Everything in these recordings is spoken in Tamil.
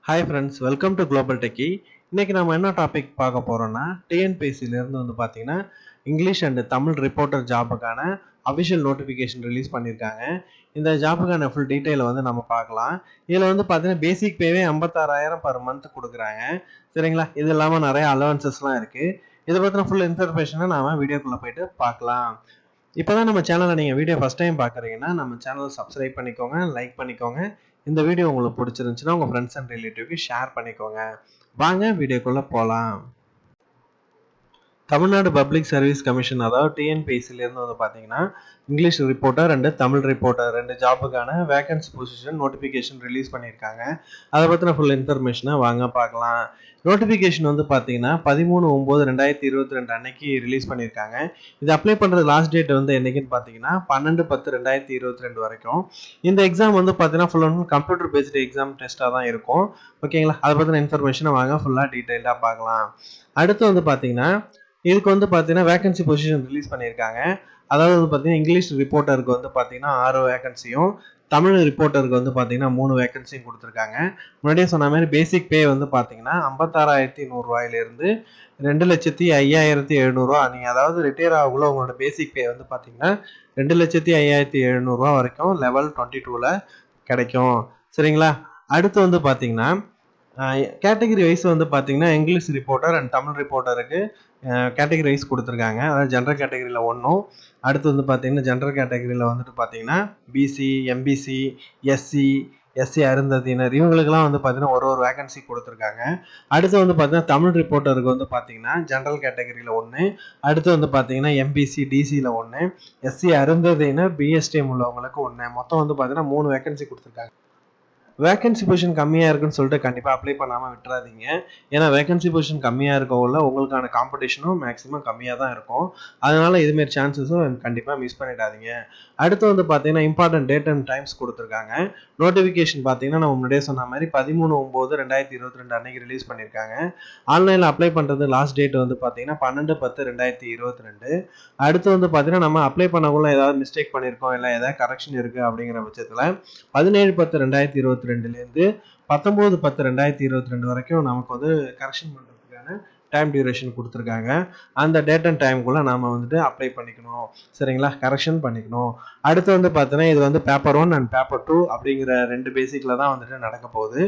Hi friends, welcome to Global Techie. இன்னைக்கு நம்ம என்ன டாபிக் பார்க்க போறோம்னா டிஎன்பிஎஸ்சில இருந்து பாத்தீங்கன்னா இங்கிலீஷ் அண்ட் தமிழ் ரிப்போர்ட்டர் ஜாபுக்கான அபிஷியல் நோட்டிஃபிகேஷன் ரிலீஸ் பண்ணியிருக்காங்க. இந்த ஜாபுக்கான ஃபுல் டீட்டெயில் நம்ம பார்க்கலாம். இதில் பார்த்தீங்கன்னா பேசிக் பேவே 56,000 பர் மந்த் கொடுக்குறாங்க. சரிங்களா? இது இல்லாமல் நிறைய அலவன்சஸ்லாம் இருக்கு. இதை பற்றின ஃபுல் இன்ஃபர்மேஷனை நாம வீடியோக்குள்ள போயிட்டு பார்க்கலாம். இப்போதான் நம்ம சேனலை நீங்கள் வீடியோ ஃபர்ஸ்ட் டைம் பார்க்குறீங்கன்னா நம்ம சேனலை சப்ஸ்கிரைப் பண்ணிக்கோங்க, லைக் பண்ணிக்கோங்க. இந்த வீடியோ உங்களுக்கு பிடிச்சிருந்துச்சுன்னா உங்கள் ஃப்ரெண்ட்ஸ் அண்ட் ரிலேட்டிவ்க்கு ஷேர் பண்ணிக்கோங்க. வாங்க வீடியோக்குள்ளே போகலாம். தமிழ்நாடு பப்ளிக் சர்வீஸ் கமிஷன் அதாவது டிஎன்பிஎஸ்சிலேருந்து பார்த்தீங்கன்னா English reporter and Tamil reporter 2 ஜாபுக்கான வேகன்சி பொசிஷன் நோட்டிஃபிகேஷன் ரிலீஸ் பண்ணியிருக்காங்க. அதை பற்றின ஃபுல் இன்ஃபர்மேஷனை வாங்க பார்க்கலாம். நோட்டிஃபிகேஷன் பார்த்தீங்கன்னா 13/9/2022 அன்னைக்கு ரிலீஸ் பண்ணியிருக்காங்க. இது அப்ளை பண்ணுறது லாஸ்ட் டேட் என்னைக்குன்னு பார்த்தீங்கன்னா 12/10/2022 வரைக்கும். இந்த எக்ஸாம் பார்த்தீங்கன்னா full and full computer based exam டெஸ்ட்டாக தான் இருக்கும். ஓகேங்களா? அதை பற்றின இன்ஃபர்மேஷனை வாங்க ஃபுல்லாக டீட்டெயிலாக பார்க்கலாம். அடுத்து பார்த்தீங்கன்னா இதுக்கு பார்த்தீங்கன்னா வேகன்சி பொசிஷன் ரிலீஸ் பண்ணியிருக்காங்க. அதாவது பார்த்தீங்கன்னா இங்கிலீஷ் ரிப்போர்ட்டருக்கு பார்த்தீங்கன்னா 6 வேகன்சியும், தமிழ் ரிப்போர்ட்டருக்கு பார்த்தீங்கன்னா 3 வேகன்சியும் கொடுத்துருக்காங்க. முன்னாடியே சொன்ன மாதிரி பேசிக் பே பார்த்தீங்கன்னா 56,100 ரூபாயிலிருந்து 2,05,700 ரூபா. நீங்கள் அதாவது ரிட்டையர் ஆகக்குள்ள உங்களோட பேசிக் பே பார்த்தீங்கன்னா 2,05,700 ரூபா வரைக்கும் லெவல் 22ல கிடைக்கும். சரிங்களா? அடுத்து பார்த்தீங்கன்னா கேட்டகரி வைஸ் பார்த்தீங்கன்னா இங்கிலீஷ் ரிப்போர்ட்டர் அண்ட் தமிழ் ரிப்போர்ட்டருக்கு கேட்டகரி வைஸ் கொடுத்துருக்காங்க. அதாவது ஜென்ரல் கேட்டகரியில் ஒன்றும், அடுத்து பார்த்தீங்கன்னா ஜென்ரல் கேட்டகரியில் பார்த்தீங்கன்னா பிசி, எம்பிசி, எஸ்சி அருந்ததியினர் இவங்களுக்குலாம் பார்த்தீங்கன்னா ஒரு வேகன்சி கொடுத்துருக்காங்க. அடுத்து பார்த்தீங்கன்னா தமிழ் ரிப்போர்ட்டருக்கு பார்த்தீங்கன்னா ஜென்ரல் கேட்டகரியில் 1, அடுத்து பார்த்தீங்கன்னா எம்பிசி, டிசியில் 1, எஸ்சி அருந்ததியினர் பிஎஸ்டிஎம் உள்ளவங்களுக்கு 1, மொத்தம் பார்த்தீங்கன்னா 3 வேகன்சி கொடுத்துருக்காங்க. வேகன்சி பொசிஷன் கம்மியாக இருக்குன்னு சொல்லிட்டு கண்டிப்பாக அப்ளை பண்ணாமல் விட்டுறாதீங்க. ஏன்னா வேகன்சி பொசிஷன் கம்மியாக இருக்கவுள்ள உங்களுக்கான காம்படிஷனும் மேக்ஸிமம் கம்மியாக தான் இருக்கும். அதனால இதுமாரி சான்சஸும் கண்டிப்பாக மிஸ் பண்ணிடாதீங்க. அடுத்து பார்த்தீங்கன்னா இம்பார்ட்டன்ட் டேட் அண்ட் டைம்ஸ் கொடுத்துருக்காங்க. நோட்டிஃபிகேஷன் பார்த்தீங்கன்னா நம்ம முன்னாடியே சொன்ன மாதிரி 13/9/2022 அன்னைக்கு ரிலீஸ் பண்ணியிருக்காங்க. ஆன்லைனில் அப்ளை பண்ணுறது லாஸ்ட் டேட் பார்த்தீங்கன்னா 12/10/2022. அடுத்து பார்த்தீங்கன்னா நம்ம அப்ளை பண்ணக்குள்ள ஏதாவது மிஸ்டேக் பண்ணியிருக்கோம், இல்லை ஏதாவது கரெக்ஷன் இருக்குது அப்படிங்கிற பட்சத்தில் 17/10/2022 இருந்து 19/10/2022 வரைக்கும் நமக்கு கரெக்ஷன் பண்றதுக்கான டைம் டியூரேஷன் கொடுத்துருக்காங்க. அந்த டேட் அண்ட் டைம்குள்ள நாம அப்ளை பண்ணிக்கணும். சரிங்களா? கரெக்ஷன் பண்ணிக்கணும். அடுத்து பார்த்தீங்கன்னா இது பேப்பர் 1 அண்ட் பேப்பர் 2 அப்படிங்கிற 2 பேசிக்ல தான் நடக்க போகுது.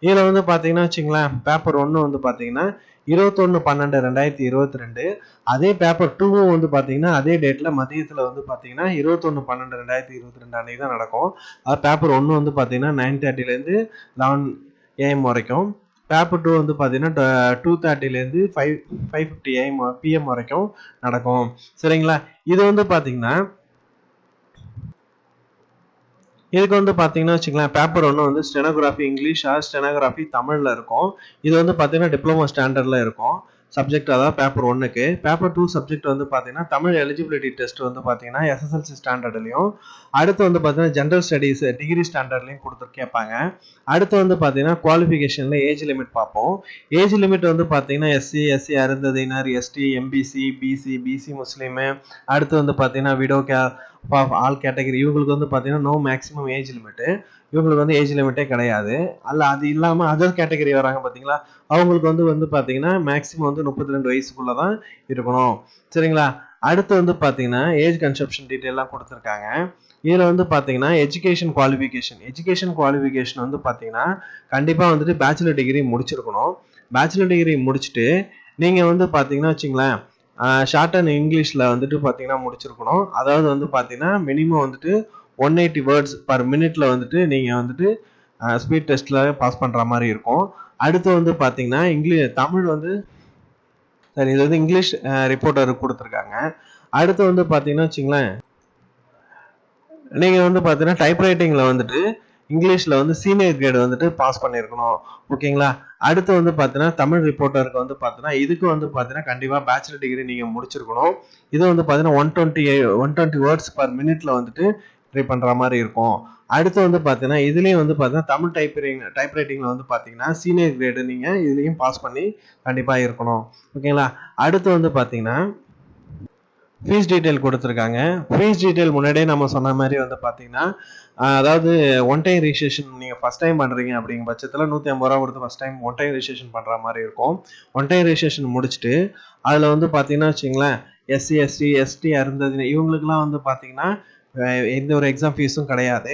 இதுல பார்த்தீங்கன்னா வச்சுங்களேன், பேப்பர் 1 பார்த்தீங்கன்னா 21/12/2022, அதே பேப்பர் 2 பார்த்தீங்கன்னா அதே டேட்ல மதியத்துல பார்த்தீங்கன்னா 21/12/2022 அன்னைக்கு தான் நடக்கும். அது பேப்பர் 1 பார்த்தீங்கன்னா 9:30லேருந்து 11 AM வரைக்கும், பேப்பர் 2 பார்த்தீங்கன்னா 2:30லேருந்து 5:50 PM வரைக்கும் நடக்கும். சரிங்களா? இது பார்த்தீங்கன்னா இதுக்கு பார்த்தீங்கன்னா வச்சுக்கலாம், paper 1 stenography English or stenography தமிழில் இருக்கும். இது பார்த்தீங்கன்னா டிப்ளமோ ஸ்டாண்டர்டில் இருக்கும் சப்ஜெக்ட். அதாவது பேப்பர் 1க்கு. பேப்பர் 2 சப்ஜெக்ட் பார்த்தீங்கன்னா தமிழ் எலிஜிபிலிட்டி டெஸ்ட் பார்த்தீங்கன்னா SSLC ஸ்டாண்டர்ட்லையும், அடுத்து பார்த்தீங்கன்னா ஜென்ரல் ஸ்டடீஸ் டிகிரி ஸ்டாண்டர்ட்லையும் கேட்பாங்க. அடுத்து பார்த்தீங்கன்னா குவாலிஃபிகேஷனில் ஏஜ் லிமிட் பார்ப்போம். ஏஜ் லிமிட் பார்த்தீங்கன்னா எஸ்சி அருந்ததியினர், எஸ்டி, எம்பிசி, பிசி முஸ்லீமு, அடுத்து பார்த்தீங்கன்னா விடோ ஆல் கேட்டகரி இவங்களுக்கு பார்த்தீங்கன்னா நோ மேக்ஸிமம் ஏஜ் லிமிட்டு. இவங்களுக்கு ஏஜ் லிமிட்டே கிடையாது. அல்ல அது இல்லாமல் அதர் கேட்டகரி வராங்க பார்த்தீங்களா, அவங்களுக்கு பார்த்தீங்கன்னா மேக்ஸிமம் 32 வயசுக்குள்ள தான் இருக்கணும். சரிங்களா? அடுத்து பார்த்தீங்கன்னா ஏஜ் கன்செப்ஷன் டீட்டெயிலாம் கொடுத்துருக்காங்க. இதில் பார்த்தீங்கன்னா எஜுகேஷன் குவாலிஃபிகேஷன் பார்த்தீங்கன்னா கண்டிப்பாக பேச்சுலர் டிகிரி முடிச்சிருக்கணும். பேச்சுலர் டிகிரி முடிச்சுட்டு நீங்கள் பார்த்தீங்கன்னா வச்சுங்களேன், ஷார்ட் அண்ட் இங்கிலீஷில் பார்த்தீங்கன்னா முடிச்சிருக்கணும். அதாவது பார்த்தீங்கன்னா மினிமம் 180 வேர்ட்ஸ் பர் மினிட்ல நீங்கள் ஸ்பீட் டெஸ்ட்ல பாஸ் பண்ணுற மாதிரி இருக்கும். அடுத்து பார்த்தீங்கன்னா தமிழ் சரி, இது இங்கிலீஷ் ரிப்போர்ட்டருக்கு கொடுத்துருக்காங்க. அடுத்து பார்த்தீங்கன்னா வச்சுங்களேன், நீங்கள் பார்த்தீங்கன்னா டைப்ரைட்டிங்கில் இங்கிலீஷில் சீனியர் கிரேடு பாஸ் பண்ணியிருக்கணும். ஓகேங்களா? அடுத்து பார்த்தீங்கன்னா தமிழ் ரிப்போர்ட்டருக்கு பார்த்தீங்கன்னா இதுக்கு பார்த்தீங்கன்னா கண்டிப்பாக பேச்சுலர் டிகிரி நீங்கள் முடிச்சிருக்கணும். இது பார்த்தீங்கன்னா 120 வேர்ட்ஸ் பர் மினிட்ல ட்ரை பண்ணுற மாதிரி இருக்கும். அடுத்து பார்த்தீங்கன்னா இதுலேயும் பார்த்தீங்கன்னா தமிழ் டைப்ரைட்டிங்கில் பார்த்தீங்கன்னா சீனியர் கிரேடு நீங்கள் இதுலேயும் பாஸ் பண்ணி கண்டிப்பாக இருக்கணும். ஓகேங்களா? அடுத்து பார்த்தீங்கன்னா ஃபீஸ் டீட்டெயில் கொடுத்துருக்காங்க. ஃபீஸ் டீட்டெயில் முன்னாடியே நம்ம சொன்ன மாதிரி வந்து பார்த்தீங்கன்னா, அதாவது ஒன் டைம் ரிஜிஸ்ட்ரேஷன் நீங்கள் ஃபஸ்ட் டைம் பண்ணுறீங்க அப்படிங்கிற பட்சத்தில் ரூ. 150 கொடுத்து first time one time registration பண்ணுற மாதிரி இருக்கும். ஒன் டைம் ரிஜிஸ்ட்ரேஷன் முடிச்சுட்டு அதில் வந்து பார்த்தீங்கன்னா வச்சுங்களேன், எஸ்சி, எஸ்டி, எஸ்டி இருந்தது இவங்களுக்குலாம் வந்து பார்த்தீங்கன்னா எந்த ஒரு எக்ஸாம் ஃபீஸும் கிடையாது.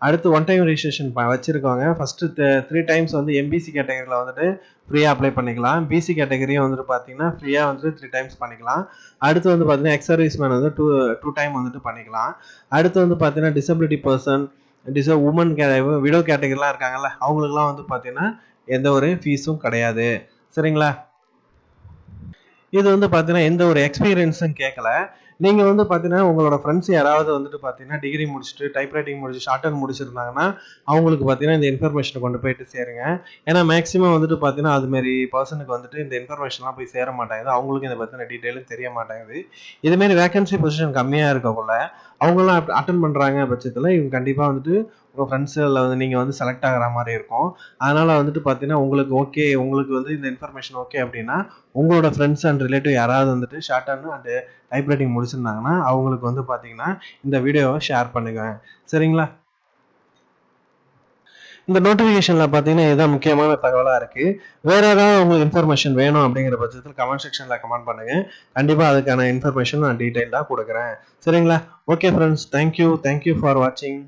அடுத்து ஒன் டைம் ரிஜிஸ்ட்ரேஷன் வச்சிருக்கவங்க ஃபர்ஸ்ட் 3 டைம்ஸ் வந்து எம்பிசி கேட்டகரியில் வந்துட்டு ஃப்ரீயாக அப்ளை பண்ணிக்கலாம். பிசி கேட்டகரியும் வந்துட்டு பார்த்தீங்கன்னா ஃப்ரீயாக வந்துட்டு 3 டைம்ஸ் பண்ணிக்கலாம். அடுத்து வந்து பார்த்தீங்கன்னா எக்ஸ் சர்வீஸ் மேன் வந்து டூ டைம் வந்துட்டு பண்ணிக்கலாம். அடுத்து வந்து பார்த்தீங்கன்னா டிசபிலிட்டி பர்சன், உமன் விடோ கேட்டகரிலாம் இருக்காங்கல்ல, அவங்களுக்குலாம் வந்து பார்த்தீங்கன்னா எந்த ஒரு ஃபீஸும் கிடையாது. சரிங்களா? இது வந்து பார்த்தீங்கன்னா எந்த ஒரு எக்ஸ்பீரியன்ஸும் கேட்கல. நீங்கள் வந்து பார்த்தீங்கன்னா உங்களோட ஃப்ரெண்ட்ஸ் யாராவது வந்துட்டு பார்த்தீங்கன்னா டிகிரி முடிச்சுட்டு டைப்ரைட்டிங் முடிச்சு ஷார்ட் ஹேண்ட் முடிச்சிருந்தாங்கன்னா அவங்களுக்கு பார்த்தீங்கன்னா இந்த இன்ஃபர்மேஷனை கொண்டு போயிட்டு சேருங்க. ஏன்னா மேக்ஸிமம் வந்துட்டு பார்த்தீங்கன்னா அதுமாரி பர்சனுக்கு வந்துட்டு இந்த இன்ஃபர்மேஷன்லாம் போய் சேர மாட்டேங்குது, அவங்களுக்கு இதை பற்றின டீட்டெயிலும் தெரிய மாட்டேங்குது. இதுமாரி வேகன்சி பொசிஷன் கம்மியாக இருக்கக்குள்ள அவங்களாம் அட்டன் பண்ணுறாங்க பட்சத்தில் இவங்க கண்டிப்பாக வந்துட்டு உங்கள் ஃப்ரெண்ட்ஸில் வந்து நீங்கள் வந்து செலக்ட் ஆகிற மாதிரி இருக்கும். அதனால் வந்துட்டு பார்த்தீங்கன்னா உங்களுக்கு ஓகே, உங்களுக்கு வந்து இந்த இன்ஃபர்மேஷன் ஓகே அப்படின்னா உங்களோட ஃப்ரெண்ட்ஸ் அண்ட் ரிலேட்டிவ் யாராவது வந்துட்டு ஷார்ட் ஹேண்ட் அண்ட் டைப்ரைட்டிங் முடிச்சிருந்தாங்கன்னா அவங்களுக்கு வந்து பார்த்தீங்கன்னா இந்த வீடியோவை ஷேர் பண்ணுங்க. சரிங்களா? இந்த நோட்டிஃபிகேஷனில் பார்த்தீங்கன்னா இதுதான் முக்கியமான தகவலாக இருக்குது. வேறு ஏதாவது உங்களுக்கு இன்ஃபர்மேஷன் வேணும் அப்படிங்கிற பட்சத்தில் கமெண்ட் செக்ஷனில் கமெண்ட் பண்ணுங்கள். கண்டிப்பாக அதுக்கான இன்ஃபர்மேஷன் நான் டீட்டெயிலாக கொடுக்குறேன். சரிங்களா? ஓகே ஃப்ரெண்ட்ஸ், தேங்க்யூ ஃபார் வாட்சிங்.